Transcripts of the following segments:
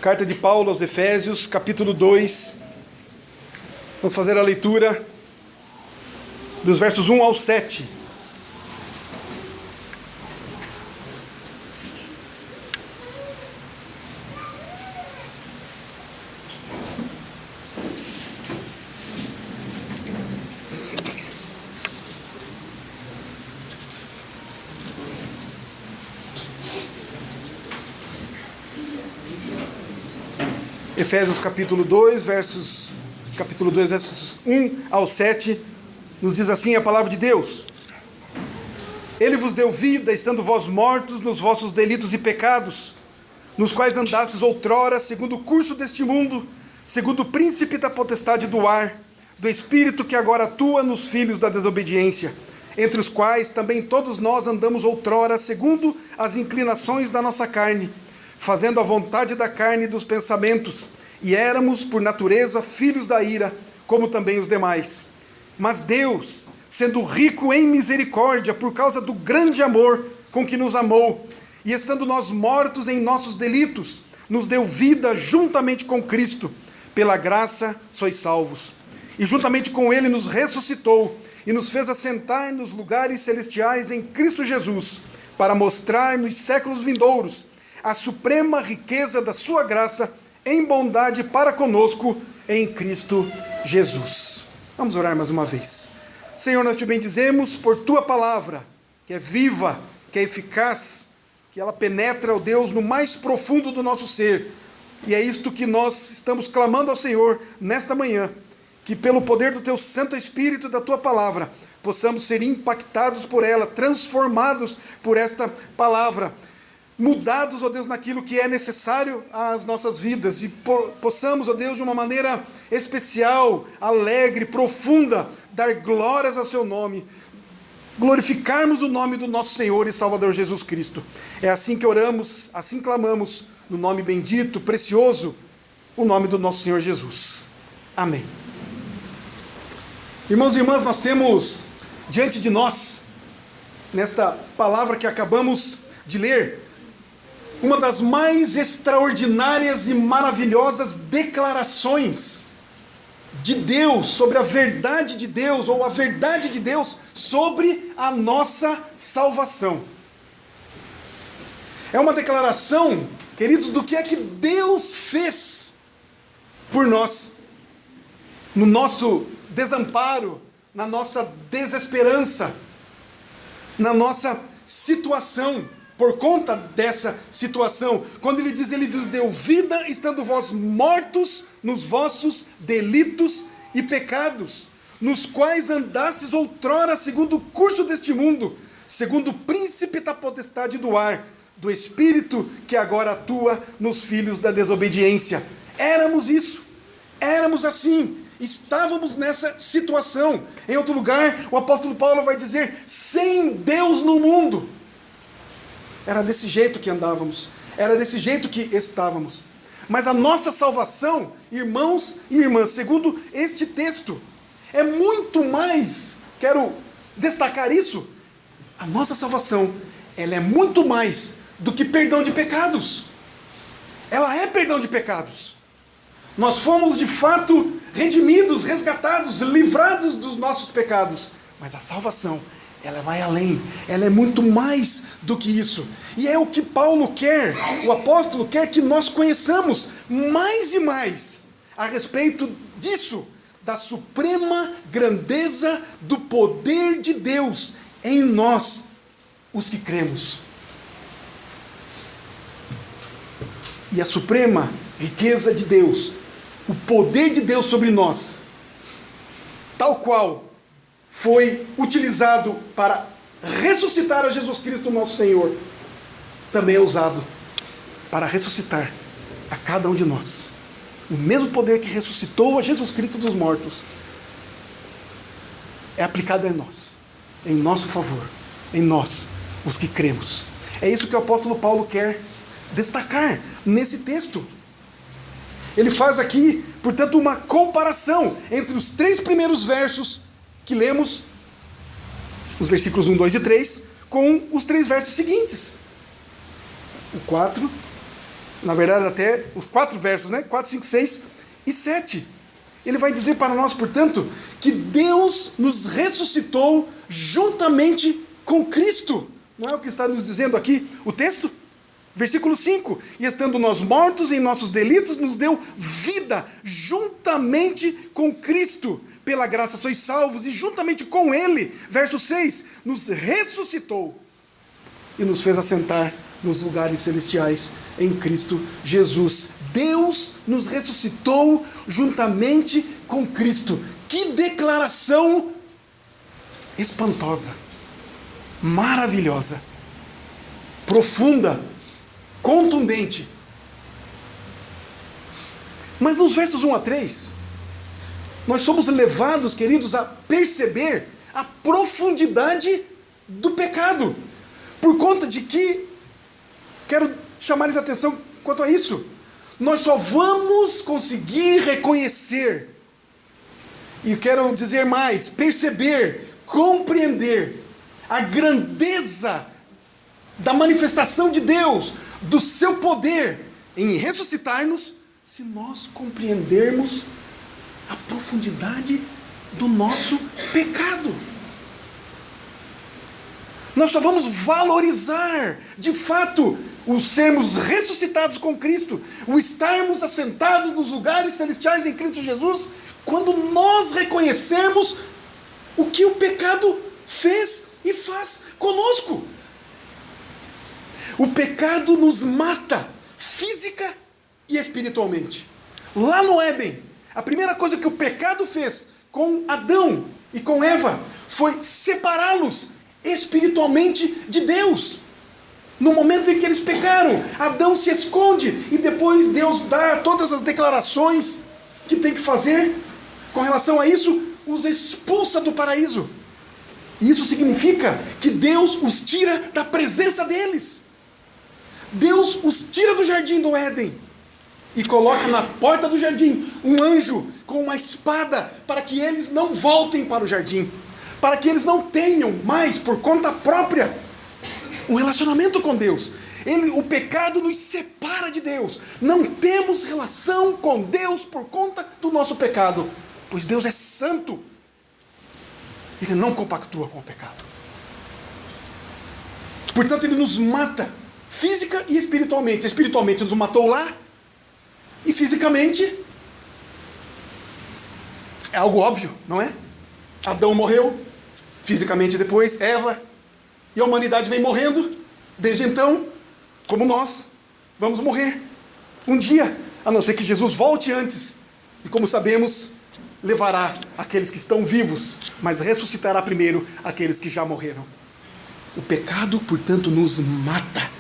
Carta de Paulo aos Efésios, capítulo 2. Vamos fazer a leitura dos versos 1 ao 7. Efésios capítulo 2, versos 1 ao 7, nos diz assim a palavra de Deus: Ele vos deu vida, estando vós mortos nos vossos delitos e pecados, nos quais andastes outrora, segundo o curso deste mundo, segundo o príncipe da potestade do ar, do espírito que agora atua nos filhos da desobediência, entre os quais também todos nós andamos outrora, segundo as inclinações da nossa carne, fazendo a vontade da carne e dos pensamentos, e éramos, por natureza, filhos da ira, como também os demais. Mas Deus, sendo rico em misericórdia, por causa do grande amor com que nos amou, e estando nós mortos em nossos delitos, nos deu vida juntamente com Cristo. Pela graça sois salvos. E juntamente com Ele nos ressuscitou, e nos fez assentar nos lugares celestiais em Cristo Jesus, para mostrar nos séculos vindouros a suprema riqueza da sua graça em bondade para conosco em Cristo Jesus. Vamos orar mais uma vez. Senhor, nós te bendizemos por tua palavra, que é viva, que é eficaz, que ela penetra, ó Deus, no mais profundo do nosso ser. E é isto que nós estamos clamando ao Senhor nesta manhã, que pelo poder do teu Santo Espírito e da tua palavra, possamos ser impactados por ela, transformados por esta palavra, mudados, ó Deus, naquilo que é necessário às nossas vidas, e possamos, ó Deus, de uma maneira especial, alegre, profunda, dar glórias ao seu nome, glorificarmos o nome do nosso Senhor e Salvador Jesus Cristo. É assim que oramos, assim clamamos, no nome bendito, precioso, o nome do nosso Senhor Jesus. Amém. Irmãos e irmãs, nós temos diante de nós, nesta palavra que acabamos de ler, uma das mais extraordinárias e maravilhosas declarações de Deus sobre a verdade de Deus, ou a verdade de Deus sobre a nossa salvação. É uma declaração, queridos, do que é que Deus fez por nós, no nosso desamparo, na nossa desesperança, na nossa situação. Por conta dessa situação, quando ele diz, ele vos deu vida, estando vós mortos nos vossos delitos e pecados, nos quais andastes outrora segundo o curso deste mundo, segundo o príncipe da potestade do ar, do espírito que agora atua nos filhos da desobediência. Éramos isso, éramos assim, estávamos nessa situação. Em outro lugar, o apóstolo Paulo vai dizer, sem Deus no mundo. Era desse jeito que andávamos, era desse jeito que estávamos. Mas a nossa salvação, irmãos e irmãs, segundo este texto, é muito mais, quero destacar isso, a nossa salvação, ela é muito mais do que perdão de pecados. Ela é perdão de pecados. Nós fomos de fato redimidos, resgatados, livrados dos nossos pecados. Mas a salvação, ela vai além, ela é muito mais do que isso. E é o que Paulo quer, o apóstolo quer que nós conheçamos mais e mais a respeito disso, da suprema grandeza do poder de Deus em nós, os que cremos. E a suprema riqueza de Deus, o poder de Deus sobre nós, tal qual foi utilizado para ressuscitar a Jesus Cristo, nosso Senhor, também é usado para ressuscitar a cada um de nós. O mesmo poder que ressuscitou a Jesus Cristo dos mortos é aplicado em nós, em nosso favor, em nós, os que cremos. É isso que o apóstolo Paulo quer destacar nesse texto. Ele faz aqui, portanto, uma comparação entre os 3 primeiros versos que lemos, os versículos 1, 2 e 3, com os 3 versos seguintes. O 4, Na verdade, até os 4 versos, né? 4, 5, 6 e 7. Ele vai dizer para nós, portanto, que Deus nos ressuscitou juntamente com Cristo. Não é o que está nos dizendo aqui o texto? Versículo 5, e estando nós mortos em nossos delitos, nos deu vida juntamente com Cristo. Pela graça sois salvos, e juntamente com Ele, verso 6, nos ressuscitou e nos fez assentar nos lugares celestiais em Cristo Jesus. Deus nos ressuscitou juntamente com Cristo. Que declaração espantosa, maravilhosa, profunda, contundente. Mas nos versos 1 a 3, nós somos levados, queridos, a perceber a profundidade do pecado. Por conta de que, quero chamar a atenção quanto a isso, nós só vamos conseguir reconhecer, e quero dizer mais, perceber, compreender a grandeza da manifestação de Deus, do seu poder em ressuscitar-nos, se nós compreendermos a profundidade do nosso pecado. Nós só vamos valorizar, de fato, o sermos ressuscitados com Cristo, o estarmos assentados nos lugares celestiais em Cristo Jesus, quando nós reconhecermos o que o pecado fez e faz conosco. O pecado nos mata física e espiritualmente. Lá no Éden, a primeira coisa que o pecado fez com Adão e com Eva foi separá-los espiritualmente de Deus. No momento em que eles pecaram, Adão se esconde e depois Deus dá todas as declarações que tem que fazer com relação a isso, os expulsa do paraíso. Isso significa que Deus os tira da presença deles. Deus os tira do jardim do Éden e coloca na porta do jardim um anjo com uma espada para que eles não voltem para o jardim, para que eles não tenham mais por conta própria um relacionamento com Deus. O pecado nos separa de Deus. Não temos relação com Deus por conta do nosso pecado, pois Deus é santo. Ele não compactua com o pecado. Portanto, Ele nos mata física e espiritualmente. Espiritualmente nos matou lá, e fisicamente é algo óbvio, não é? Adão morreu, fisicamente depois Eva, e a humanidade vem morrendo desde então, como nós vamos morrer um dia, a não ser que Jesus volte antes, e como sabemos, levará aqueles que estão vivos, mas ressuscitará primeiro aqueles que já morreram. O pecado, portanto, nos mata.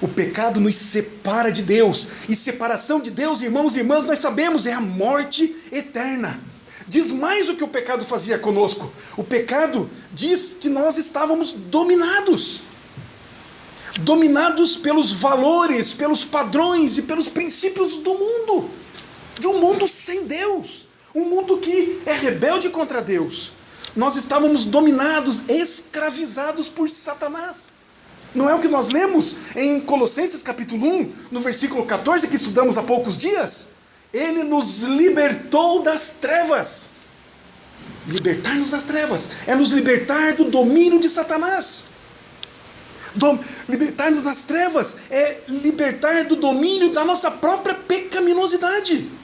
O pecado nos separa de Deus. E separação de Deus, irmãos e irmãs, nós sabemos, é a morte eterna. Diz mais do que o pecado fazia conosco. O pecado diz que nós estávamos dominados. Dominados pelos valores, pelos padrões e pelos princípios do mundo. De um mundo sem Deus. Um mundo que é rebelde contra Deus. Nós estávamos dominados, escravizados por Satanás. Não é o que nós lemos em Colossenses capítulo 1, no versículo 14, que estudamos há poucos dias? Ele nos libertou das trevas. Libertar-nos das trevas é nos libertar do domínio de Satanás. Libertar-nos das trevas é libertar do domínio da nossa própria pecaminosidade.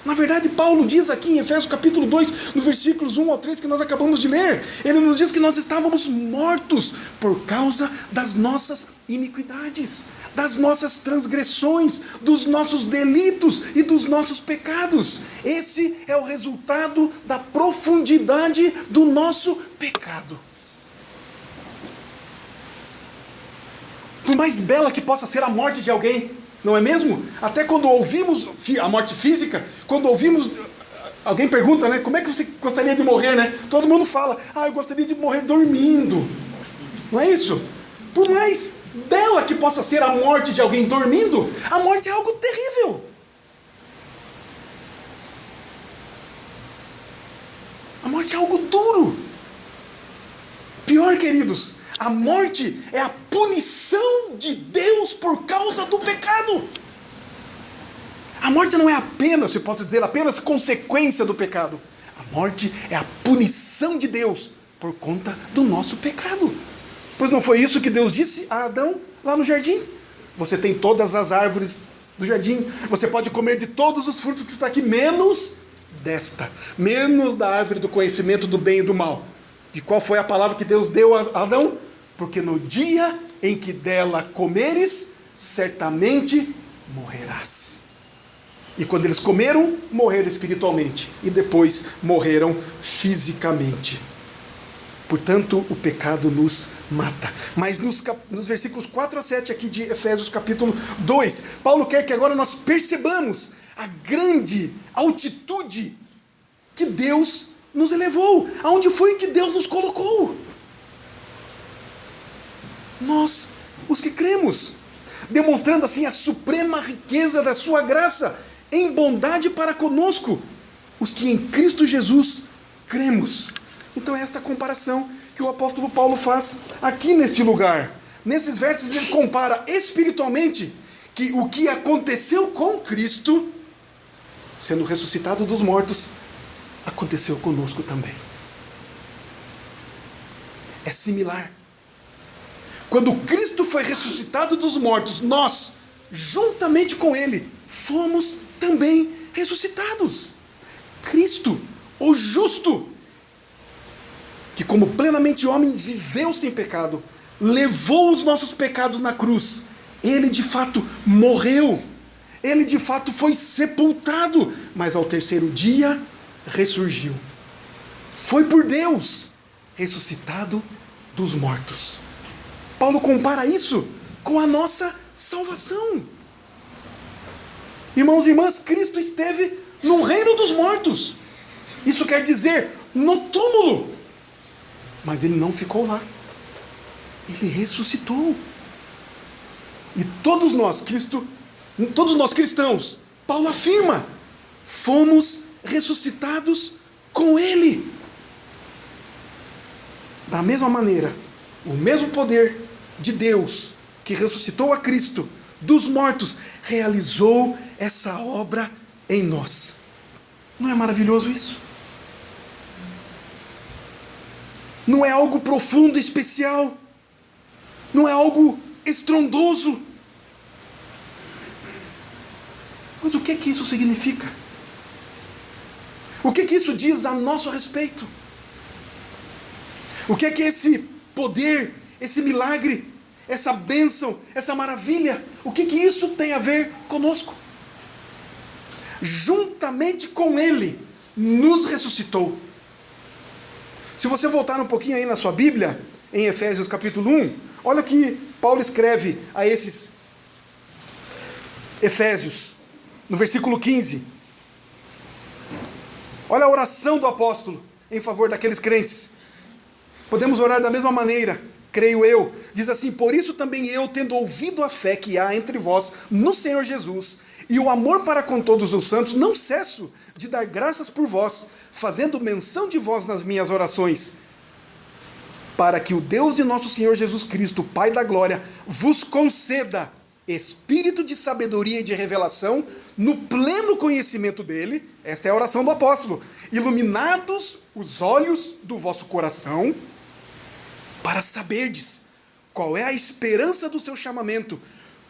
Na verdade, Paulo diz aqui em Efésios capítulo 2, no versículos 1 ao 3, que nós acabamos de ler, ele nos diz que nós estávamos mortos por causa das nossas iniquidades, das nossas transgressões, dos nossos delitos e dos nossos pecados. Esse é o resultado da profundidade do nosso pecado. Por mais bela que possa ser a morte de alguém, não é mesmo? Até quando ouvimos a morte física, quando ouvimos, alguém pergunta, né? Como é que você gostaria de morrer, né? Todo mundo fala, eu gostaria de morrer dormindo. Não é isso? Por mais bela que possa ser a morte de alguém dormindo, a morte é algo terrível. A morte é algo duro. Pior, queridos, a morte é a punição de Deus por causa do pecado. A morte não é apenas, se posso dizer, apenas consequência do pecado. A morte é a punição de Deus por conta do nosso pecado. Pois não foi isso que Deus disse a Adão lá no jardim? Você tem todas as árvores do jardim, você pode comer de todos os frutos que está aqui, menos desta, menos da árvore do conhecimento do bem e do mal. E qual foi a palavra que Deus deu a Adão? Porque no dia em que dela comeres, certamente morrerás. E quando eles comeram, morreram espiritualmente. E depois morreram fisicamente. Portanto, o pecado nos mata. Mas nos versículos 4 a 7 aqui de Efésios capítulo 2, Paulo quer que agora nós percebamos a grande altitude que Deus nos elevou. Aonde foi que Deus nos colocou? Nós, os que cremos. Demonstrando assim a suprema riqueza da sua graça em bondade para conosco, os que em Cristo Jesus cremos. Então é esta comparação que o apóstolo Paulo faz aqui neste lugar. Nesses versos ele compara espiritualmente que o que aconteceu com Cristo, sendo ressuscitado dos mortos, aconteceu conosco também. É similar. Quando Cristo foi ressuscitado dos mortos, nós, juntamente com Ele, fomos também ressuscitados. Cristo, o justo, que como plenamente homem viveu sem pecado, levou os nossos pecados na cruz. Ele de fato morreu. Ele de fato foi sepultado. Mas ao terceiro dia ressurgiu. Foi por Deus ressuscitado dos mortos. Paulo compara isso com a nossa salvação. Irmãos e irmãs, Cristo esteve no reino dos mortos. Isso quer dizer, no túmulo. Mas ele não ficou lá. Ele ressuscitou. E todos nós cristãos, Paulo afirma, fomos ressuscitados com ele. Da mesma maneira, o mesmo poder de Deus que ressuscitou a Cristo dos mortos, realizou essa obra em nós. Não é maravilhoso isso? Não é algo profundo e especial? Não é algo estrondoso? Mas o que que isso significa? O que que isso diz a nosso respeito? O que é que esse poder, esse milagre, essa bênção, essa maravilha, o que que isso tem a ver conosco? Juntamente com Ele, nos ressuscitou. Se você voltar um pouquinho aí na sua Bíblia, em Efésios capítulo 1, olha o que Paulo escreve a esses Efésios, no versículo 15. Olha a oração do apóstolo em favor daqueles crentes. Podemos orar da mesma maneira, creio eu. Diz assim: por isso também eu, tendo ouvido a fé que há entre vós no Senhor Jesus, e o amor para com todos os santos, não cesso de dar graças por vós, fazendo menção de vós nas minhas orações, para que o Deus de nosso Senhor Jesus Cristo, Pai da glória, vos conceda espírito de sabedoria e de revelação, no pleno conhecimento dele. Esta é a oração do apóstolo. Iluminados os olhos do vosso coração, para saberdes qual é a esperança do seu chamamento,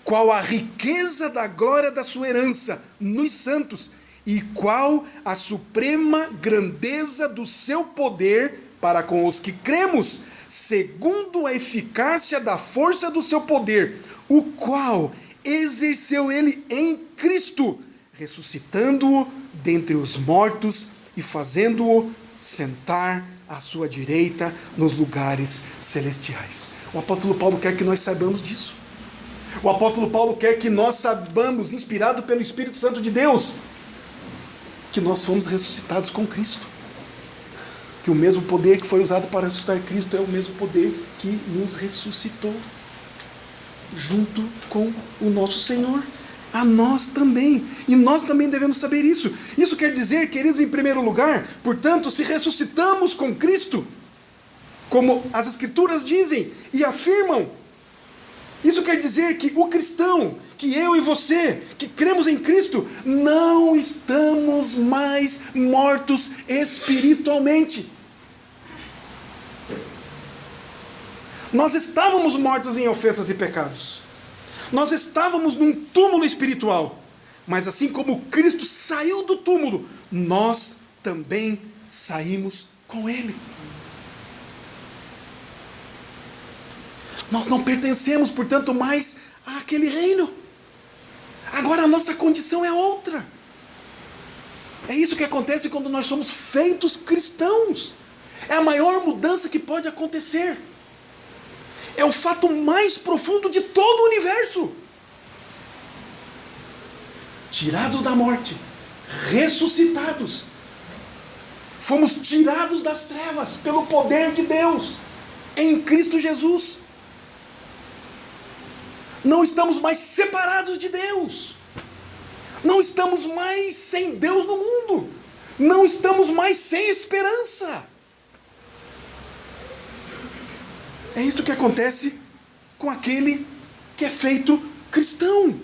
qual a riqueza da glória da sua herança nos santos, e qual a suprema grandeza do seu poder para com os que cremos, segundo a eficácia da força do seu poder, o qual exerceu ele em Cristo, ressuscitando-o dentre os mortos e fazendo-o sentar à sua direita nos lugares celestiais. O apóstolo Paulo quer que nós saibamos disso. O apóstolo Paulo quer que nós saibamos, inspirado pelo Espírito Santo de Deus, que nós fomos ressuscitados com Cristo. Que o mesmo poder que foi usado para ressuscitar Cristo é o mesmo poder que nos ressuscitou, junto com o nosso Senhor, a nós também. E nós também devemos saber isso. Isso quer dizer, queridos, em primeiro lugar, portanto, se ressuscitamos com Cristo, como as Escrituras dizem e afirmam, isso quer dizer que o cristão que eu e você, que cremos em Cristo, não estamos mais mortos espiritualmente. Nós estávamos mortos em ofensas e pecados. Nós estávamos num túmulo espiritual. Mas assim como Cristo saiu do túmulo, nós também saímos com Ele. Nós não pertencemos, portanto, mais àquele reino. Agora a nossa condição é outra. É isso que acontece quando nós somos feitos cristãos. É a maior mudança que pode acontecer. É o fato mais profundo de todo o universo. Tirados da morte, ressuscitados. Fomos tirados das trevas pelo poder de Deus em Cristo Jesus. Não estamos mais separados de Deus. Não estamos mais sem Deus no mundo. Não estamos mais sem esperança. É isso que acontece com aquele que é feito cristão.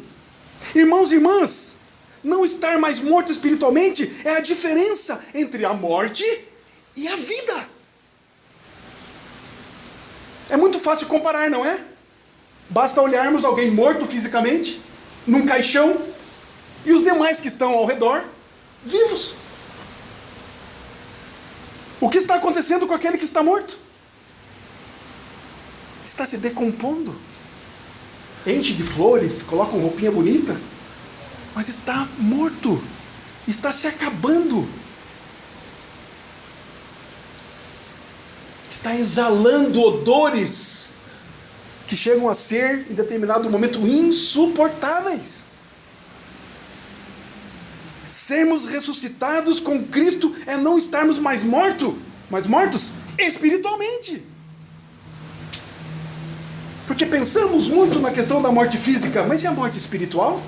Irmãos e irmãs, não estar mais morto espiritualmente é a diferença entre a morte e a vida. É muito fácil comparar, não é? Basta olharmos alguém morto fisicamente, num caixão, e os demais que estão ao redor, vivos. O que está acontecendo com aquele que está morto? Está se decompondo. Enche de flores, coloca uma roupinha bonita, mas está morto, está se acabando. Está exalando odores que chegam a ser, em determinado momento, insuportáveis. Sermos ressuscitados com Cristo é não estarmos mais mortos espiritualmente. Porque pensamos muito na questão da morte física, mas e a morte espiritual?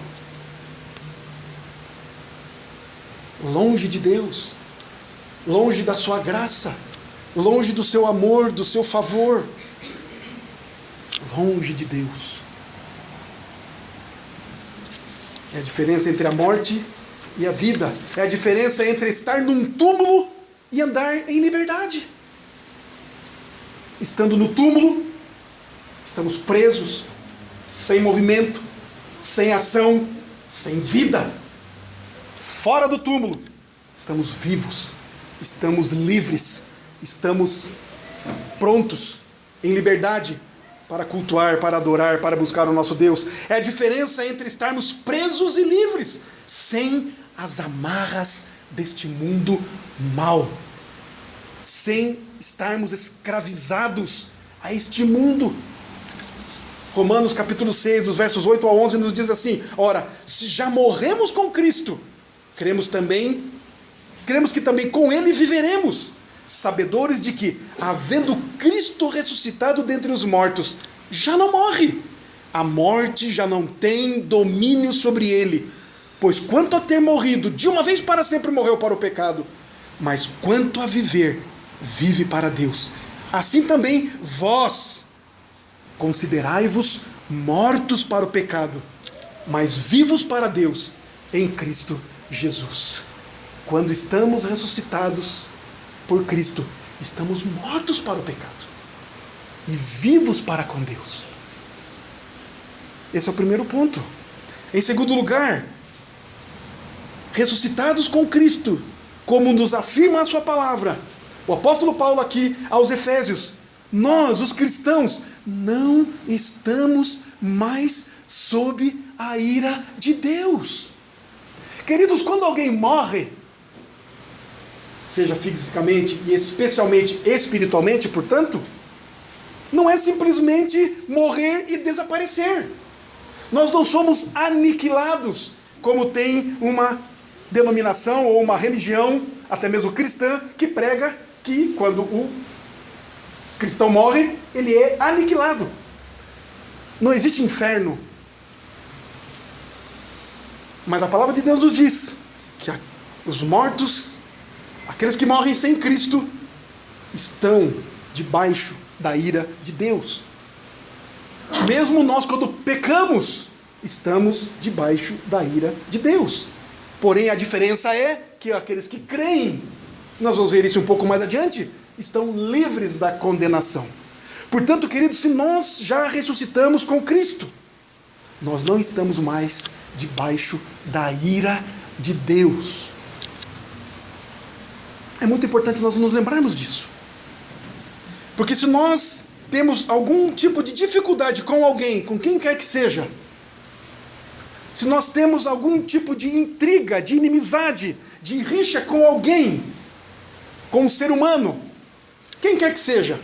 Longe de Deus, longe da sua graça, longe do seu amor, do seu favor, longe de Deus. É a diferença entre a morte e a vida. É a diferença entre estar num túmulo e andar em liberdade. Estando no túmulo, estamos presos, sem movimento, sem ação, sem vida. Fora do túmulo, estamos vivos, estamos livres, estamos prontos, em liberdade, para cultuar, para adorar, para buscar o nosso Deus. É a diferença entre estarmos presos e livres, sem as amarras deste mundo mau, sem estarmos escravizados a este mundo. Romanos capítulo 6, dos versos 8 a 11, nos diz assim: ora, se já morremos com Cristo, cremos que também com Ele viveremos, sabedores de que, havendo Cristo ressuscitado dentre os mortos, já não morre. A morte já não tem domínio sobre ele, pois quanto a ter morrido, de uma vez para sempre morreu para o pecado, mas quanto a viver, vive para Deus. Assim também vós, considerai-vos mortos para o pecado, mas vivos para Deus em Cristo Jesus. Quando estamos ressuscitados por Cristo, estamos mortos para o pecado e vivos para com Deus. Esse é o primeiro ponto. Em segundo lugar, ressuscitados com Cristo, como nos afirma a sua palavra, o apóstolo Paulo aqui aos Efésios, nós, os cristãos, não estamos mais sob a ira de Deus. Queridos, quando alguém morre, seja fisicamente e especialmente espiritualmente, portanto, não é simplesmente morrer e desaparecer. Nós não somos aniquilados, como tem uma denominação ou uma religião, até mesmo cristã, que prega que quando o cristão morre, ele é aniquilado. Não existe inferno. Mas a palavra de Deus nos diz que os mortos, aqueles que morrem sem Cristo, estão debaixo da ira de Deus. Mesmo nós, quando pecamos, estamos debaixo da ira de Deus. Porém, a diferença é que aqueles que creem, nós vamos ver isso um pouco mais adiante, estão livres da condenação. Portanto, queridos, se nós já ressuscitamos com Cristo, nós não estamos mais debaixo da ira de Deus. É muito importante nós nos lembrarmos disso. Porque se nós temos algum tipo de dificuldade com alguém, com quem quer que seja, se nós temos algum tipo de intriga, de inimizade, de rixa com alguém, com um ser humano, quem quer que seja,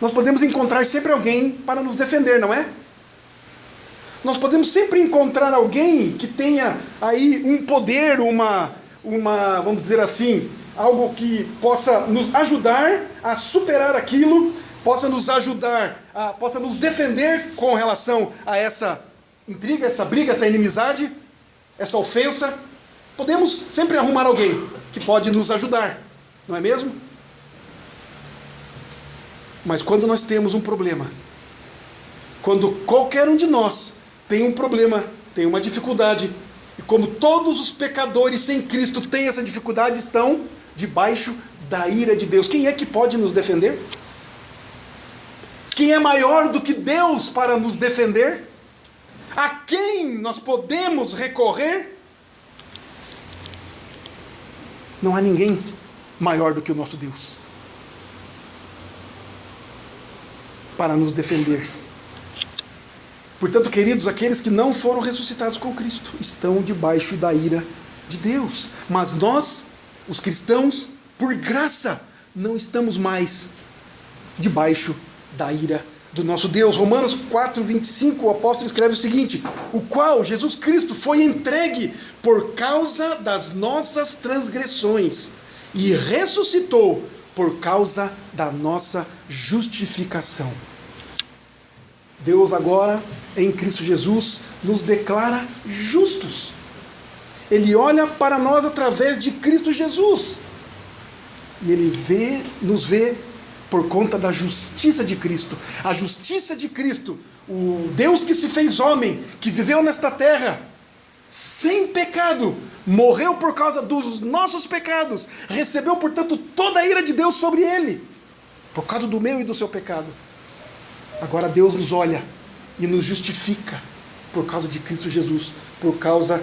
nós podemos encontrar sempre alguém para nos defender, não é? Nós podemos sempre encontrar alguém que tenha aí um poder, uma, vamos dizer assim, algo que possa nos ajudar a superar aquilo, possa nos ajudar, possa nos defender com relação a essa intriga, essa briga, essa inimizade, essa ofensa. Podemos sempre arrumar alguém que pode nos ajudar, não é mesmo? Mas quando nós temos um problema, quando qualquer um de nós tem um problema, tem uma dificuldade, e como todos os pecadores sem Cristo têm essa dificuldade, estão debaixo da ira de Deus. Quem é que pode nos defender? Quem é maior do que Deus para nos defender? A quem nós podemos recorrer? Não há ninguém maior do que o nosso Deus para nos defender. Portanto, queridos, aqueles que não foram ressuscitados com Cristo estão debaixo da ira de Deus. Mas nós, os cristãos, por graça, não estamos mais debaixo da ira do nosso Deus. Romanos 4:25, o apóstolo escreve o seguinte: o qual, Jesus Cristo, foi entregue por causa das nossas transgressões e ressuscitou por causa da nossa justificação. Deus agora, em Cristo Jesus, nos declara justos. Ele olha para nós através de Cristo Jesus. E Ele nos vê por conta da justiça de Cristo. A justiça de Cristo, o Deus que se fez homem, que viveu nesta terra, sem pecado, morreu por causa dos nossos pecados, recebeu, portanto, toda a ira de Deus sobre Ele, por causa do meu e do seu pecado. Agora Deus nos olha e nos justifica por causa de Cristo Jesus, por causa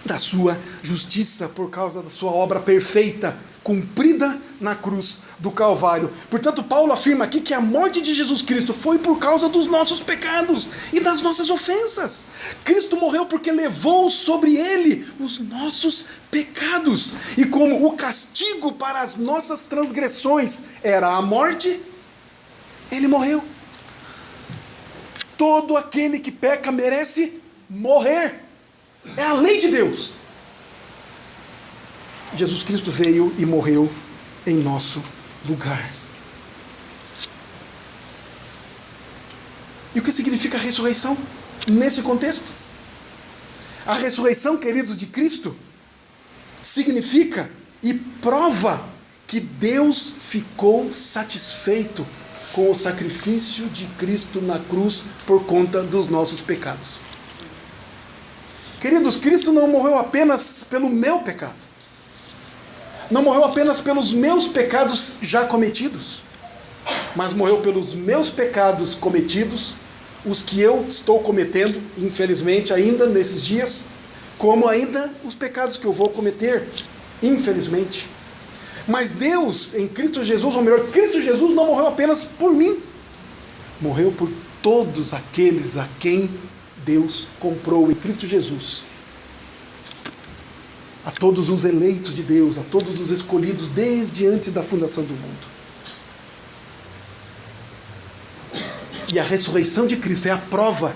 da sua justiça, por causa da sua obra perfeita, cumprida na cruz do Calvário. Portanto, Paulo afirma aqui que a morte de Jesus Cristo foi por causa dos nossos pecados e das nossas ofensas. Cristo morreu porque levou sobre Ele os nossos pecados. E como o castigo para as nossas transgressões era a morte, Ele morreu. Todo aquele que peca merece morrer. É a lei de Deus. Jesus Cristo veio e morreu em nosso lugar. E o que significa a ressurreição nesse contexto? A ressurreição, queridos, de Cristo significa e prova que Deus ficou satisfeito com o sacrifício de Cristo na cruz por conta dos nossos pecados. Queridos, Cristo não morreu apenas pelo meu pecado. Não morreu apenas pelos meus pecados já cometidos, mas morreu pelos meus pecados cometidos, os que eu estou cometendo, infelizmente, ainda nesses dias, como ainda os pecados que eu vou cometer, infelizmente. Mas Deus, em Cristo Jesus, ou melhor, Cristo Jesus não morreu apenas por mim, morreu por todos aqueles a quem Deus comprou em Cristo Jesus. A todos os eleitos de Deus, a todos os escolhidos desde antes da fundação do mundo. E a ressurreição de Cristo é a prova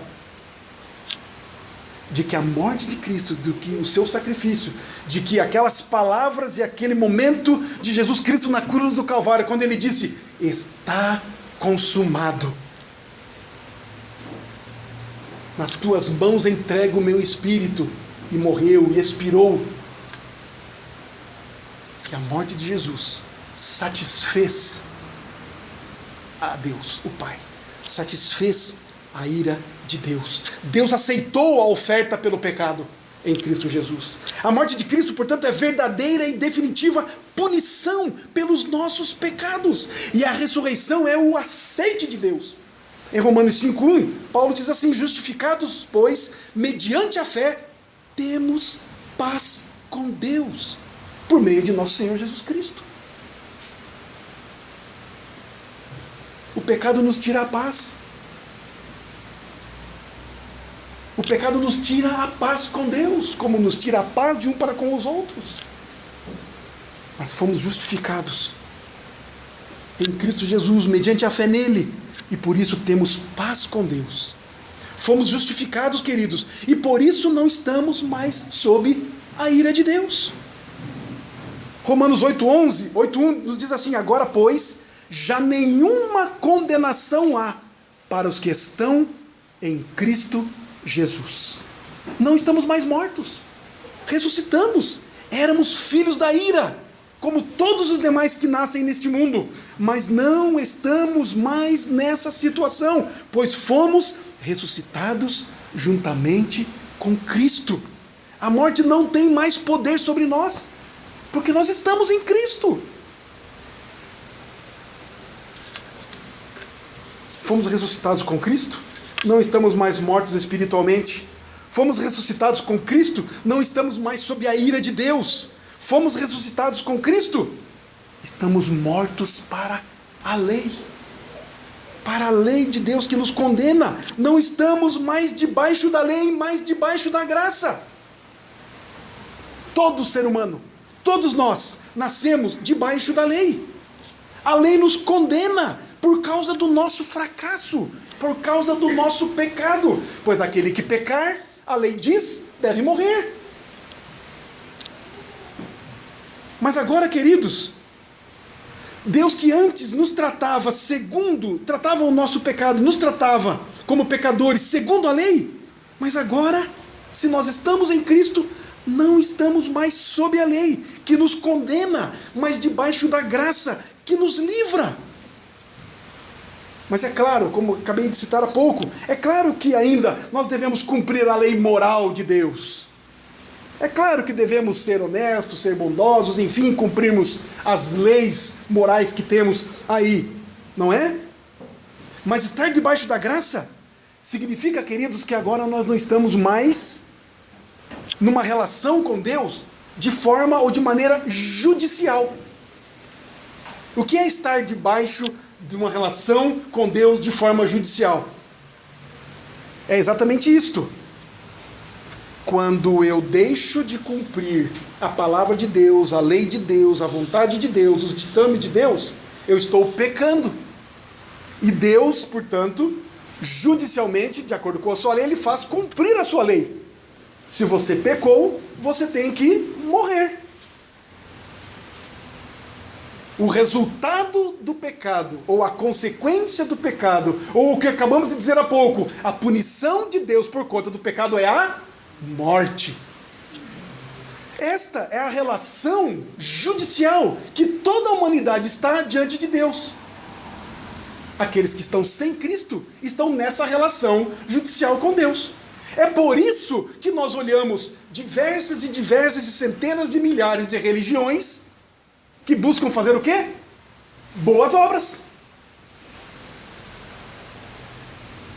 de que a morte de Cristo, de que o seu sacrifício, de que aquelas palavras e aquele momento de Jesus Cristo na cruz do Calvário, quando Ele disse, está consumado. Nas tuas mãos entrego o meu espírito, e morreu e expirou. Que a morte de Jesus satisfez a Deus, o Pai, satisfez a ira de Deus. Deus aceitou a oferta pelo pecado em Cristo Jesus. A morte de Cristo, portanto, é verdadeira e definitiva punição pelos nossos pecados. E a ressurreição é o aceite de Deus. Em Romanos 5:1, Paulo diz assim: justificados, pois, mediante a fé, temos paz com Deus, por meio de nosso Senhor Jesus Cristo. O pecado nos tira a paz. O pecado nos tira a paz com Deus, como nos tira a paz de um para com os outros. Mas fomos justificados em Cristo Jesus, mediante a fé nele, e por isso temos paz com Deus. Fomos justificados, queridos, e por isso não estamos mais sob a ira de Deus. Romanos 8:1 nos diz assim: agora, pois, já nenhuma condenação há para os que estão em Cristo Jesus. Não estamos mais mortos, ressuscitamos. Éramos filhos da ira, como todos os demais que nascem neste mundo, mas não estamos mais nessa situação, pois fomos ressuscitados juntamente com Cristo. A morte não tem mais poder sobre nós, porque nós estamos em Cristo. Fomos ressuscitados com Cristo, não estamos mais mortos espiritualmente. Fomos ressuscitados com Cristo, não estamos mais sob a ira de Deus. Fomos ressuscitados com Cristo, estamos mortos para a lei. Para a lei de Deus que nos condena. Não estamos mais debaixo da lei, mas debaixo da graça. Todo ser humano, todos nós, nascemos debaixo da lei. A lei nos condena por causa do nosso fracasso, por causa do nosso pecado. Pois aquele que pecar, a lei diz, deve morrer. Mas agora, queridos, Deus que antes nos tratava tratava o nosso pecado, nos tratava como pecadores segundo a lei, mas agora, se nós estamos em Cristo, não estamos mais sob a lei, que nos condena, mas debaixo da graça, que nos livra. Mas é claro, como acabei de citar há pouco, é claro que ainda nós devemos cumprir a lei moral de Deus. É claro que devemos ser honestos, ser bondosos, enfim, cumprirmos as leis morais que temos aí, não é? Mas estar debaixo da graça significa, queridos, que agora nós não estamos mais numa relação com Deus de forma ou de maneira judicial. O que é estar debaixo de uma relação com Deus de forma judicial? É exatamente isto. Quando eu deixo de cumprir a palavra de Deus, a lei de Deus, a vontade de Deus, os ditames de Deus, eu estou pecando. E Deus, portanto, judicialmente, de acordo com a sua lei, Ele faz cumprir a sua lei. Se você pecou, você tem que morrer. O resultado do pecado, ou a consequência do pecado, ou o que acabamos de dizer há pouco, a punição de Deus por conta do pecado é a morte. Esta é a relação judicial que toda a humanidade está diante de Deus. Aqueles que estão sem Cristo estão nessa relação judicial com Deus. É por isso que nós olhamos diversas e centenas de milhares de religiões que buscam fazer o quê? Boas obras.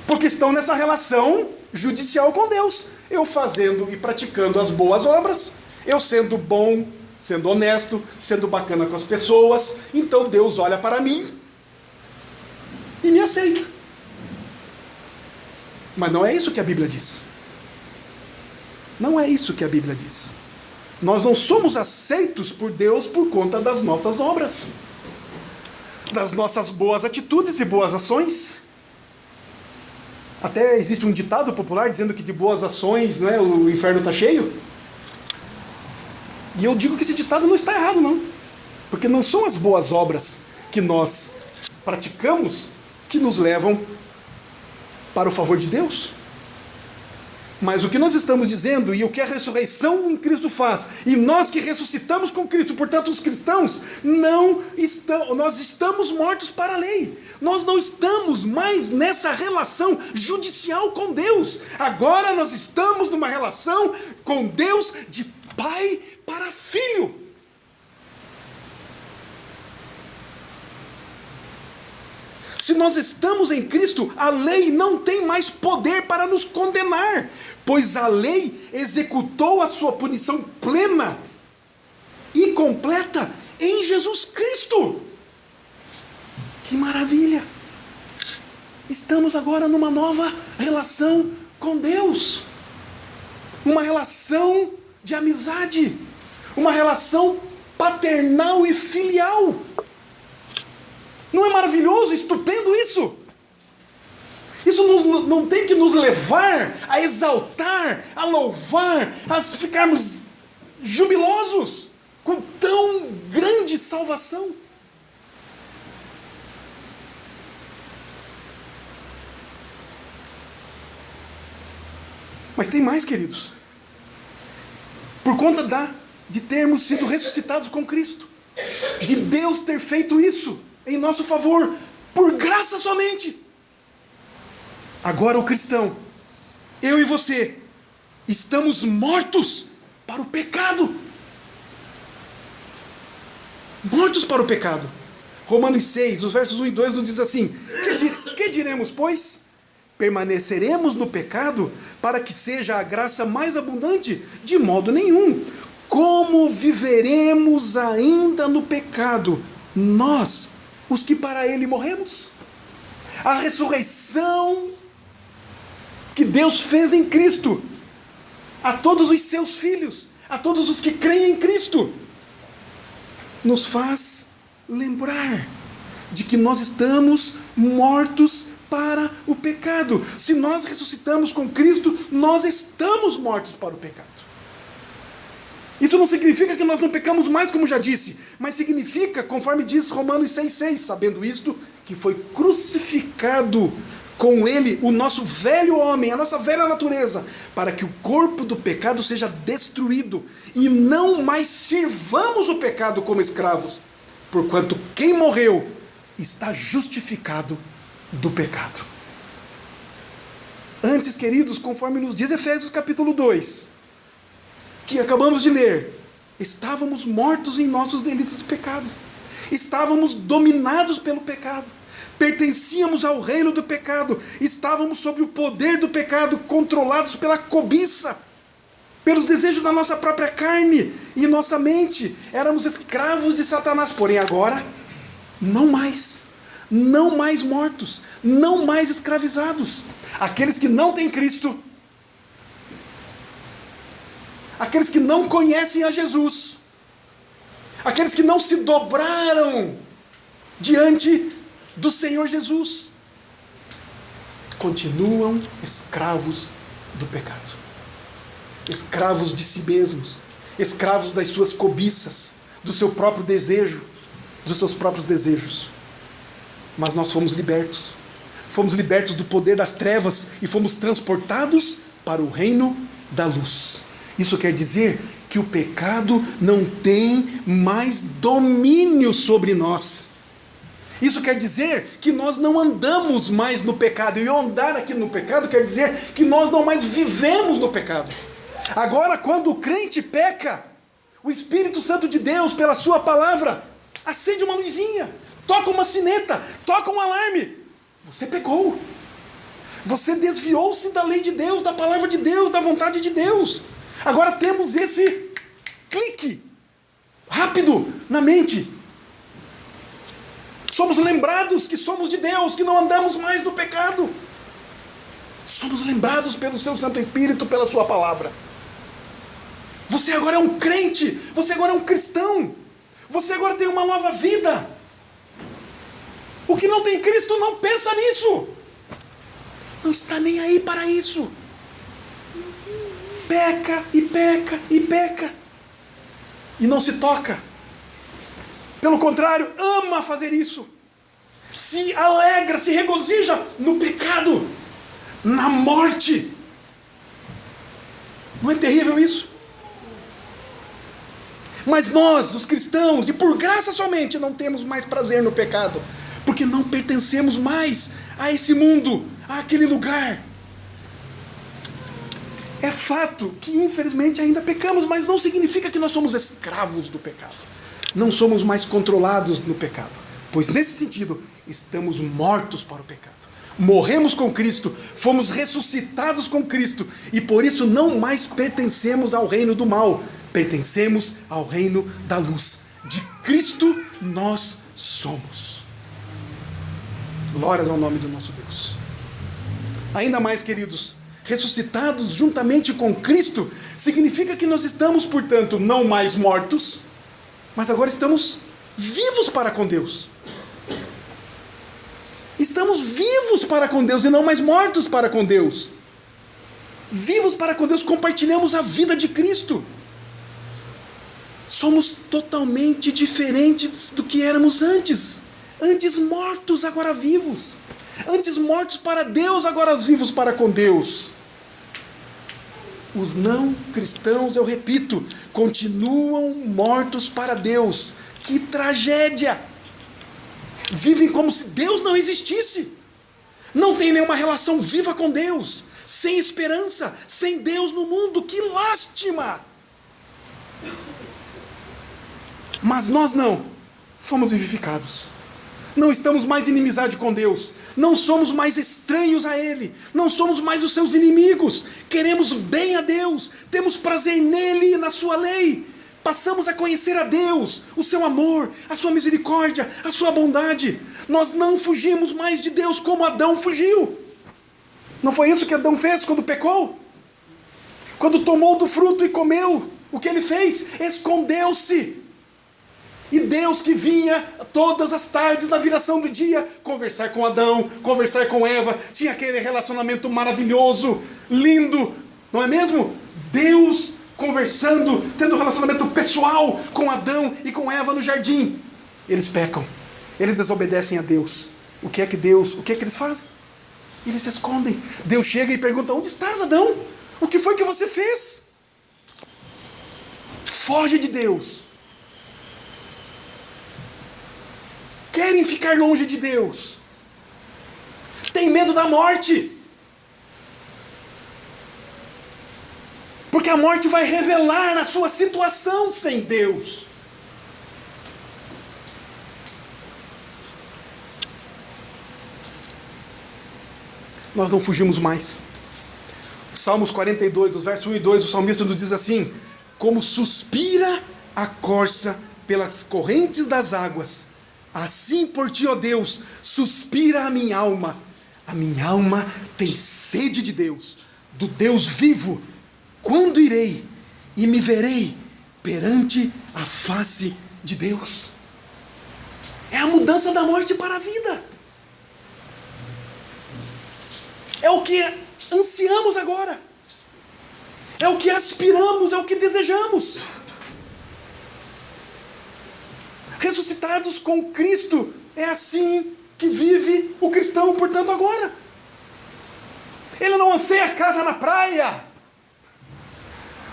Porque estão nessa relação judicial com Deus. Eu fazendo e praticando as boas obras, eu sendo bom, sendo honesto, sendo bacana com as pessoas, então Deus olha para mim e me aceita. Mas não é isso que a Bíblia diz. Não é isso que a Bíblia diz. Nós não somos aceitos por Deus por conta das nossas obras, das nossas boas atitudes e boas ações. Até existe um ditado popular dizendo que de boas ações, né, o inferno está cheio. E eu digo que esse ditado não está errado, não. Porque não são as boas obras que nós praticamos que nos levam para o favor de Deus. Mas o que nós estamos dizendo e o que a ressurreição em Cristo faz, e nós que ressuscitamos com Cristo, portanto os cristãos, nós estamos mortos para a lei. Nós não estamos mais nessa relação judicial com Deus. Agora nós estamos numa relação com Deus de pai para filho. Se nós estamos em Cristo, a lei não tem mais poder para nos condenar, pois a lei executou a sua punição plena e completa em Jesus Cristo. Que maravilha! Estamos agora numa nova relação com Deus, uma relação de amizade, uma relação paternal e filial. Não é maravilhoso, estupendo isso? Isso não tem que nos levar a exaltar, a louvar, a ficarmos jubilosos com tão grande salvação. Mas tem mais, queridos. Por conta de termos sido ressuscitados com Cristo, de Deus ter feito isso em nosso favor, por graça somente. Agora o cristão, eu e você, estamos mortos para o pecado. Mortos para o pecado. Romanos 6, os versos 1 e 2 nos diz assim: que diremos, pois? Permaneceremos no pecado para que seja a graça mais abundante? De modo nenhum. Como viveremos ainda no pecado, nós, os que para ele morremos? A ressurreição que Deus fez em Cristo, a todos os seus filhos, a todos os que creem em Cristo, nos faz lembrar de que nós estamos mortos para o pecado. Se nós ressuscitamos com Cristo, nós estamos mortos para o pecado. Isso não significa que nós não pecamos mais, como já disse, mas significa, conforme diz Romanos 6,6, sabendo isto, que foi crucificado com ele o nosso velho homem, a nossa velha natureza, para que o corpo do pecado seja destruído, e não mais sirvamos o pecado como escravos, porquanto quem morreu está justificado do pecado. Antes, queridos, conforme nos diz Efésios capítulo 2, que acabamos de ler, estávamos mortos em nossos delitos e pecados, estávamos dominados pelo pecado, pertencíamos ao reino do pecado, estávamos sob o poder do pecado, controlados pela cobiça, pelos desejos da nossa própria carne e nossa mente, éramos escravos de Satanás. Porém agora, não mais mortos, não mais escravizados. Aqueles que não têm Cristo, aqueles que não conhecem a Jesus, aqueles que não se dobraram diante do Senhor Jesus, continuam escravos do pecado, escravos de si mesmos, escravos das suas cobiças, do seu próprio desejo, dos seus próprios desejos. Mas nós fomos libertos do poder das trevas e fomos transportados para o reino da luz. Isso quer dizer que o pecado não tem mais domínio sobre nós. Isso quer dizer que nós não andamos mais no pecado. E andar aqui no pecado quer dizer que nós não mais vivemos no pecado. Agora, quando o crente peca, o Espírito Santo de Deus, pela sua palavra, acende uma luzinha, toca uma sineta, toca um alarme. Você pecou. Você desviou-se da lei de Deus, da palavra de Deus, da vontade de Deus. Agora temos esse clique rápido na mente. Somos lembrados que somos de Deus, que não andamos mais no pecado. Somos lembrados pelo seu Santo Espírito, pela sua palavra. Você agora é um crente, você agora é um cristão, você agora tem uma nova vida. O que não tem Cristo não pensa nisso, não está nem aí para isso. Peca e peca e peca e não se toca. Pelo contrário, ama fazer isso, se alegra, se regozija no pecado, na morte. Não é terrível isso? Mas nós, os cristãos, e por graça somente, não temos mais prazer no pecado, porque não pertencemos mais a esse mundo, àquele lugar. É fato que infelizmente ainda pecamos, mas não significa que nós somos escravos do pecado. Não somos mais controlados no pecado, pois nesse sentido estamos mortos para o pecado. Morremos com Cristo, fomos ressuscitados com Cristo, e por isso não mais pertencemos ao reino do mal, pertencemos ao reino da luz. De Cristo nós somos. Glórias ao nome do nosso Deus. Ainda mais, queridos, ressuscitados juntamente com Cristo, significa que nós estamos, portanto, não mais mortos, mas agora estamos vivos para com Deus. Estamos vivos para com Deus e não mais mortos para com Deus. Vivos para com Deus, compartilhamos a vida de Cristo. Somos totalmente diferentes do que éramos antes. Antes mortos, agora vivos. Antes mortos para Deus, agora vivos para com Deus. Os não cristãos, eu repito, continuam mortos para Deus. Que tragédia! Vivem como se Deus não existisse. Não tem nenhuma relação viva com Deus. Sem esperança, sem Deus no mundo. Que lástima! Mas nós não. Fomos vivificados. Não estamos mais em inimizade com Deus. Não somos mais estranhos a Ele. Não somos mais os seus inimigos. Queremos bem a Deus. Temos prazer nele e na sua lei. Passamos a conhecer a Deus, o seu amor, a sua misericórdia, a sua bondade. Nós não fugimos mais de Deus como Adão fugiu. Não foi isso que Adão fez quando pecou? Quando tomou do fruto e comeu, o que ele fez? Escondeu-se. E Deus, que vinha todas as tardes na viração do dia conversar com Adão, conversar com Eva, tinha aquele relacionamento maravilhoso, lindo, não é mesmo? Deus conversando, tendo um relacionamento pessoal com Adão e com Eva no jardim. Eles pecam, eles desobedecem a Deus. O que é que eles fazem? Eles se escondem. Deus chega e pergunta: onde estás, Adão? O que foi que você fez? Foge de Deus. Querem ficar longe de Deus. Tem medo da morte. Porque a morte vai revelar a sua situação sem Deus. Nós não fugimos mais. Salmos 42, os versos 1 e 2, o salmista nos diz assim: como suspira a corça pelas correntes das águas, assim por ti, ó Deus, suspira a minha alma. A minha alma tem sede de Deus, do Deus vivo. Quando irei e me verei perante a face de Deus? É a mudança da morte para a vida. É o que ansiamos agora. É o que aspiramos, é o que desejamos. Ressuscitados com Cristo, é assim que vive o cristão, portanto, agora. Ele não anseia casa na praia,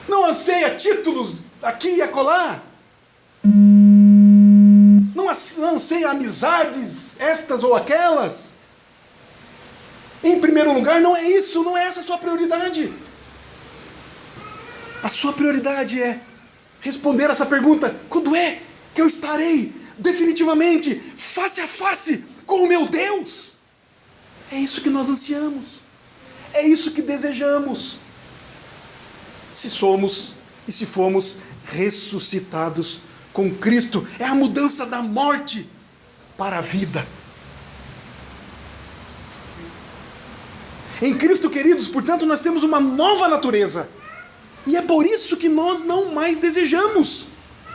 não anseia títulos aqui e acolá, não anseia amizades estas ou aquelas. Em primeiro lugar, não é isso, não é essa a sua prioridade. A sua prioridade é responder essa pergunta: quando é que eu estarei definitivamente face a face com o meu Deus? É isso que nós ansiamos, é isso que desejamos, se somos e se fomos ressuscitados com Cristo. É a mudança da morte para a vida. Em Cristo, queridos, portanto, nós temos uma nova natureza. E é por isso que nós não mais desejamos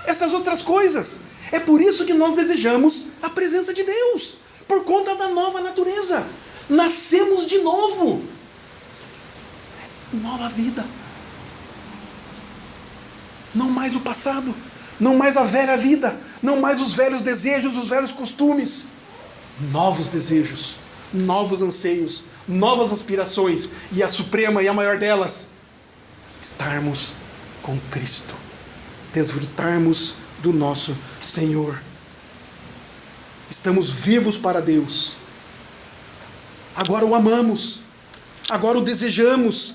essas outras coisas. É por isso que nós desejamos a presença de Deus, por conta da nova natureza. Nascemos de novo. Nova vida. Não mais o passado, não mais a velha vida, não mais os velhos desejos, os velhos costumes. Novos desejos, novos anseios, novas aspirações, e a suprema e a maior delas, estarmos com Cristo, desfrutarmos do nosso Senhor. Estamos vivos para Deus. Agora o amamos, agora o desejamos,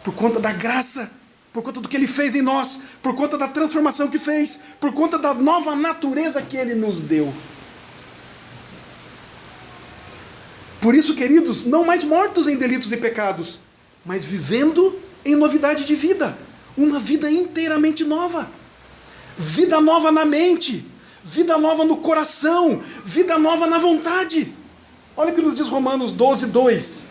por conta da graça, por conta do que Ele fez em nós, por conta da transformação que fez, por conta da nova natureza que Ele nos deu. Por isso, queridos, não mais mortos em delitos e pecados, mas vivendo em novidade de vida, uma vida inteiramente nova, vida nova na mente, vida nova no coração, vida nova na vontade. Olha o que nos diz Romanos 12, 2.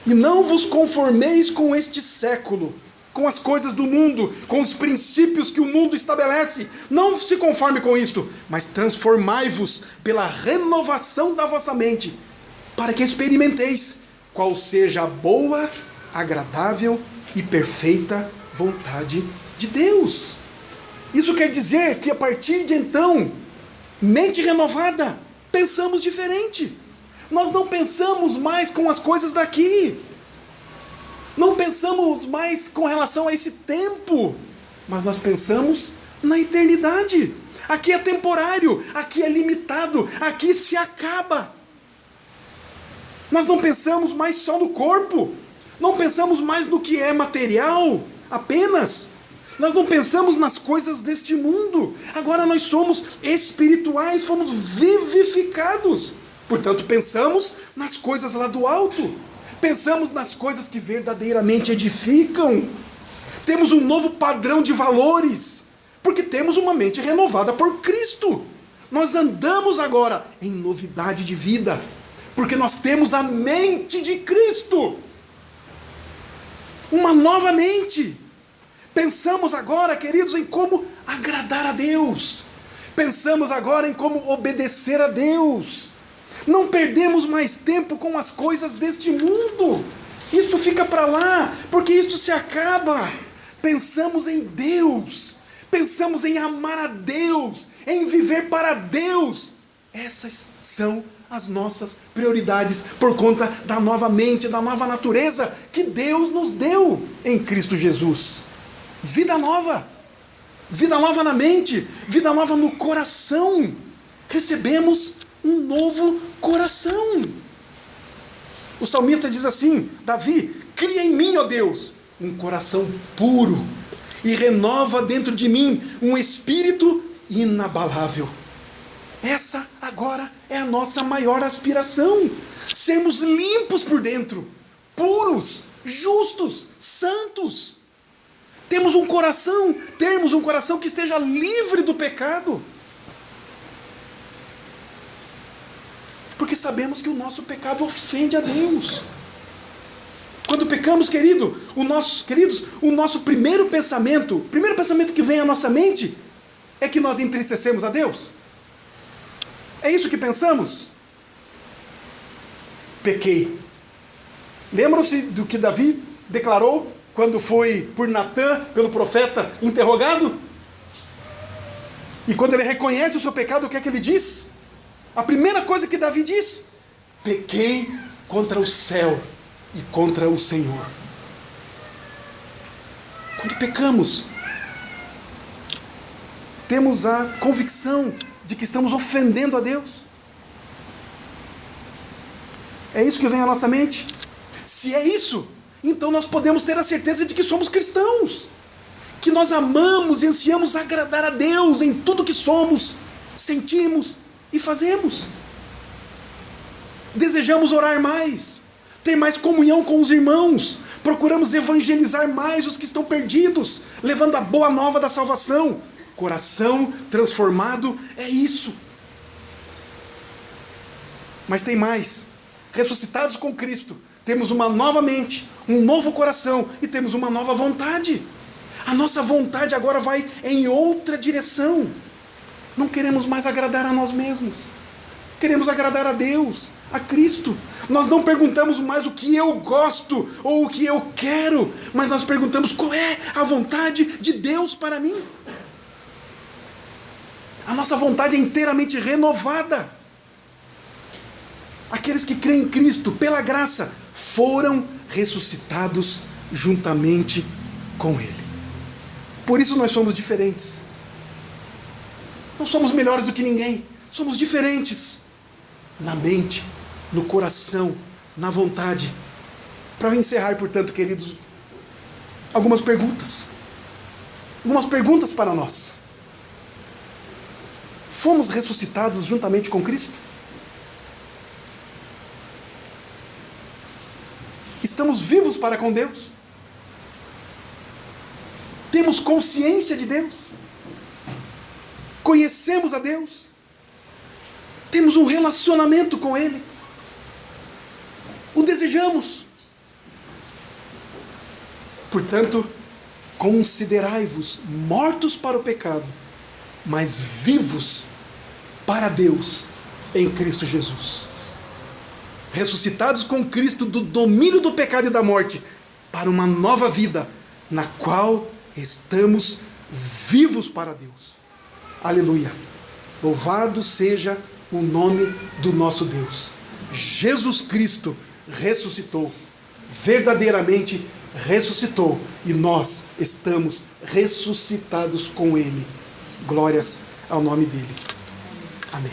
E não vos conformeis com este século, com as coisas do mundo, com os princípios que o mundo estabelece. Não se conforme com isto, mas transformai-vos pela renovação da vossa mente, para que experimenteis qual seja a boa, agradável e perfeita vontade de Deus. Isso quer dizer que a partir de então, mente renovada, pensamos diferente. Nós não pensamos mais com as coisas daqui. Não pensamos mais com relação a esse tempo, mas nós pensamos na eternidade. Aqui é temporário, aqui é limitado, aqui se acaba. Nós não pensamos mais só no corpo, não pensamos mais no que é material apenas. Nós não pensamos nas coisas deste mundo. Agora nós somos espirituais, fomos vivificados. Portanto, pensamos nas coisas lá do alto. Pensamos nas coisas que verdadeiramente edificam. Temos um novo padrão de valores, porque temos uma mente renovada por Cristo. Nós andamos agora em novidade de vida, porque nós temos a mente de Cristo. Uma nova mente. Pensamos agora, queridos, em como agradar a Deus. Pensamos agora em como obedecer a Deus. Não perdemos mais tempo com as coisas deste mundo. Isso fica para lá, porque isso se acaba. Pensamos em Deus. Pensamos em amar a Deus, em viver para Deus. Essas são as nossas prioridades, por conta da nova mente, da nova natureza que Deus nos deu em Cristo Jesus. Vida nova na mente, vida nova no coração. Recebemos um novo coração. O salmista diz assim: Davi, cria em mim, ó Deus, um coração puro, e renova dentro de mim um espírito inabalável. Essa agora é a nossa maior aspiração, sermos limpos por dentro, puros, justos, santos. Termos um coração que esteja livre do pecado. Porque sabemos que o nosso pecado ofende a Deus. Quando pecamos, queridos, o nosso primeiro pensamento que vem à nossa mente é que nós entristecemos a Deus. É isso que pensamos? Pequei. Lembram-se do que Davi declarou quando foi por Natã, pelo profeta, interrogado? E quando ele reconhece o seu pecado, o que é que ele diz? A primeira coisa que Davi diz: pequei contra o céu e contra o Senhor. Quando pecamos, temos a convicção de que estamos ofendendo a Deus. É isso que vem à nossa mente? Se é isso, então nós podemos ter a certeza de que somos cristãos, que nós amamos e ansiamos agradar a Deus em tudo que somos, sentimos e fazemos. Desejamos orar mais, ter mais comunhão com os irmãos, procuramos evangelizar mais os que estão perdidos, levando a boa nova da salvação. Coração transformado é isso. Mas tem mais. Ressuscitados com Cristo, temos uma nova mente, um novo coração e temos uma nova vontade. A nossa vontade agora vai em outra direção. Não queremos mais agradar a nós mesmos. Queremos agradar a Deus, a Cristo. Nós não perguntamos mais o que eu gosto ou o que eu quero, mas nós perguntamos qual é a vontade de Deus para mim. A nossa vontade é inteiramente renovada. Aqueles que creem em Cristo, pela graça, foram ressuscitados juntamente com Ele. Por isso nós somos diferentes. Não somos melhores do que ninguém. Somos diferentes na mente, no coração, na vontade. Para encerrar, portanto, queridos, algumas perguntas. Algumas perguntas para nós. Fomos ressuscitados juntamente com Cristo? Estamos vivos para com Deus? Temos consciência de Deus? Conhecemos a Deus? Temos um relacionamento com Ele? O desejamos? Portanto, considerai-vos mortos para o pecado, mas vivos para Deus em Cristo Jesus. Ressuscitados com Cristo do domínio do pecado e da morte, para uma nova vida, na qual estamos vivos para Deus. Aleluia! Louvado seja o nome do nosso Deus. Jesus Cristo ressuscitou, verdadeiramente ressuscitou, e nós estamos ressuscitados com Ele. Glórias ao nome dele. Amém.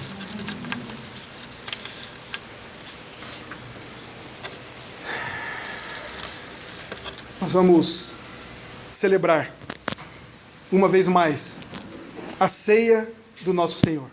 Nós vamos celebrar uma vez mais a ceia do nosso Senhor.